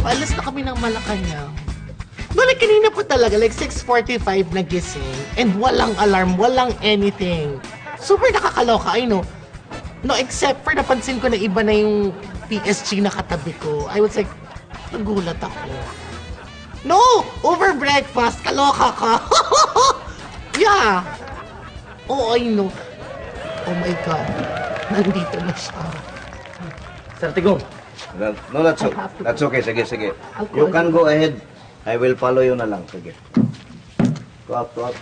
Paalis na kami ng Malacanang. Balik kanina po talaga, like 6:45 nagising. And walang alarm, walang anything. Super nakakaloka, I know. No, except for napansin ko na iba na yung PSG na katabi ko. I was like, nagulat ako. No! Over breakfast, kaloka ka. Yeah. Oh, I know. Oh my God. Nandito na siya. Sir Tigong. No, that's okay. Sige, sige. You can go ahead. I will follow you na lang. Sige. Go up, go up.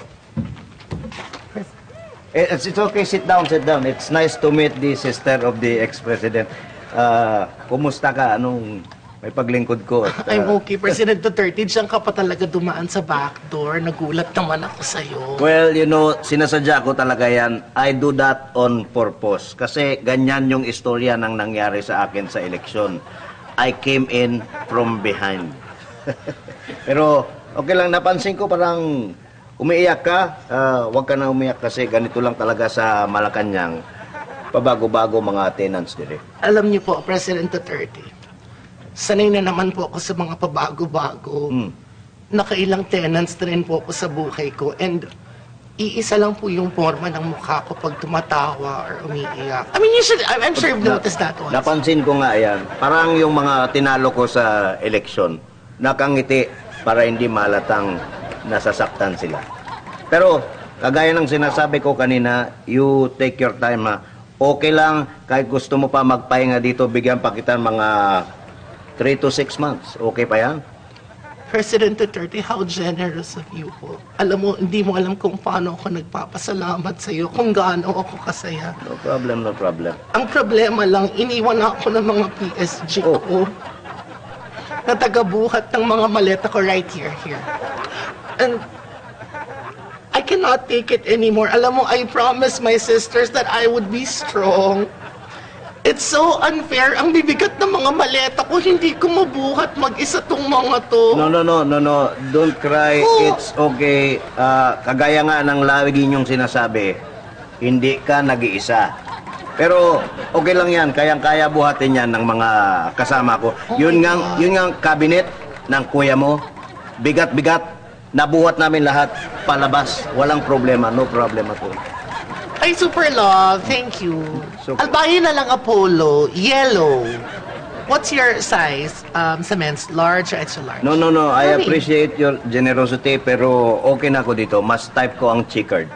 It's okay. Sit down, sit down. It's nice to meet the sister of the ex-president. Kumusta ka? Anong may paglingkod ko? At, I'm okay. President Duterte, diyan ka pa talaga dumaan sa backdoor. Nagulat naman ako sa'yo. Well, you know, sinasadya ko talaga yan. I do that on purpose. Kasi ganyan yung istorya ng nangyari sa akin sa eleksyon. I came in from behind. Pero, okay lang, napansin ko parang umiiyak ka. Huwag ka na umiyak kasi ganito lang talaga sa Malacanang. Pabago-bago mga tenants dire. Alam niyo po, President Duterte, sanay na naman po ako sa mga pabago-bago. Nakailang tenants na rin po ako sa buhay ko. And iisa lang po yung forma ng mukha ko pag tumatawa or umiiyak. I mean, I'm sure you've noticed that once. Napansin ko nga yan. Parang yung mga tinalo ko sa eleksyon, nakangiti para hindi malatang nasasaktan sila. Pero, kagaya ng sinasabi ko kanina, you take your time ha. Okay lang, kahit gusto mo pa magpahinga dito, bigyan pa kita mga 3 to 6 months. Okay pa yan? President Duterte, how generous of you po. Alam mo, hindi mo alam kung paano ako nagpapasalamat sa iyo, kung gaano ako kasaya. No problem, no problem. Ang problema lang, iniwan ako ng mga PSG ko. Na tagabuhat ng mga maleta ko right here. And I cannot take it anymore. Alam mo, I promised my sisters that I would be strong. It's so unfair. Ang bibigat ng mga maleta ko, hindi ko mabuhat mag-isa tong mga to. No. Don't cry. Oh. It's okay. Kagaya nga ng lagi niyong sinasabi, hindi ka nag-iisa. Pero okay lang yan. Kayang-kaya buhatin yan ng mga kasama ko. Oh yun nga cabinet ng kuya mo. Bigat-bigat. Nabuhat namin lahat palabas. Walang problema. No problem at all. Ay, super love. Thank you. Super. Albayo na lang Apollo. Yellow. What's your size? Sa men's, large or extra large? No. I Really? appreciate your generosity pero okay na ako dito. Mas type ko ang checkered.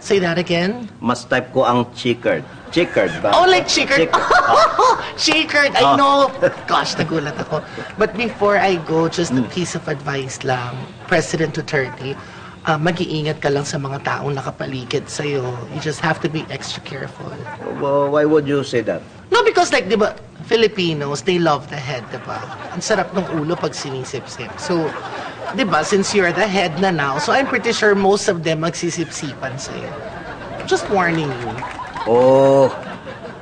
Say that again. Mas type ko ang checkered. Checkered ba? Oh, like checkered. Checkered. I Oh. know. Gosh, nagulat ako. But before I go, just a piece of advice lang. President Duterte, mag-iingat ka lang sa mga taong nakapaligid sa'yo. You just have to be extra careful. Well, why would you say that? No, because like, di ba, Filipinos, they love the head, di ba? Ang sarap ng ulo pag sinisip-sip. So, di ba, since you're the head na now, so I'm pretty sure most of them magsisip-sipan sa'yo. Just warning you. Oh,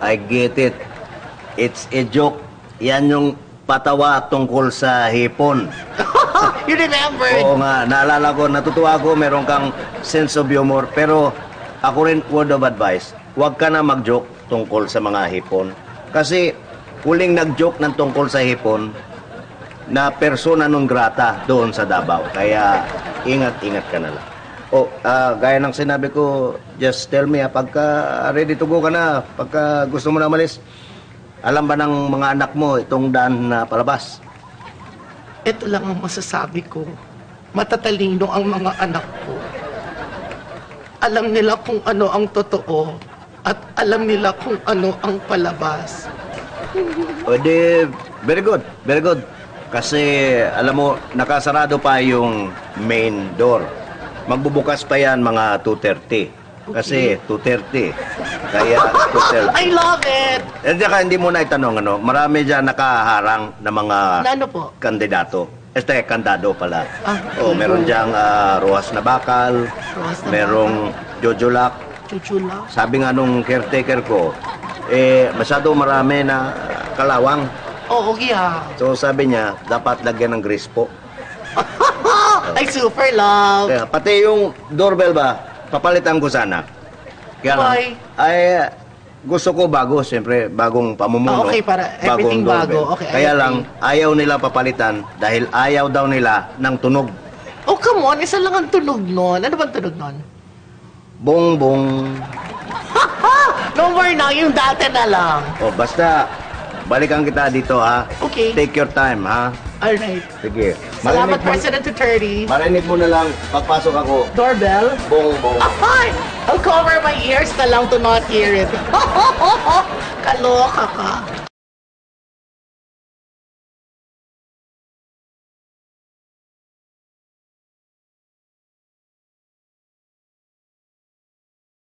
I get it. It's a joke. Yan yung patawa tungkol sa hipon. You remembered? Oo nga, naalala ko, natutuwa ko, meron kang sense of humor. Pero ako rin, word of advice, huwag ka na mag-joke tungkol sa mga hipon. Kasi huling nag-joke ng tungkol sa hipon na persona non grata doon sa Davao. Kaya ingat-ingat ka na lang. Gaya ng sinabi ko, just tell me, pagka ready to go ka na, pagka gusto mo na malis, alam ba ng mga anak mo itong daan na palabas? Ito lang ang masasabi ko. Matatalino ang mga anak ko. Alam nila kung ano ang totoo at alam nila kung ano ang palabas. Pwede, very good, very good. Kasi, alam mo, nakasarado pa yung main door. Magbubukas pa yan mga 2:30. Kasi 2:30. Kaya 2:30. I love it! At saka hindi mo na itanong, marami dyan nakaharang na mga Na ano po? kandidato. Kandado pala. Okay. Meron diyang Rojas na Bakal, Rojas na merong Jojolak. Chuchula. Sabi nga nung caretaker ko, masyado marami na kalawang. Oo, yeah. So sabi niya, dapat lagyan ng grease po. Ay, super love. Kaya, pati yung doorbell ba, papalitan ko sana. Kaya lang, Why? ay, gusto ko bago, siyempre, bagong pamumuno. Okay, para everything bagong doorbell. bago. Okay, Kaya I lang, ayaw nila papalitan dahil ayaw daw nila ng tunog. Oh, come on. Isa lang ang tunog nun. Ano bang tunog nun? Bong, bong. No more na. Yung dati na lang. O, basta, balikan kita dito, ha? Okay. Take your time, ha? Alright. Sige. Salamat, President Duterte. Marinig mo na lang, pagpasok ako, Doorbell. bong, bong. Ay! I'll cover my ears na lang to not hear it. Kaloka ka.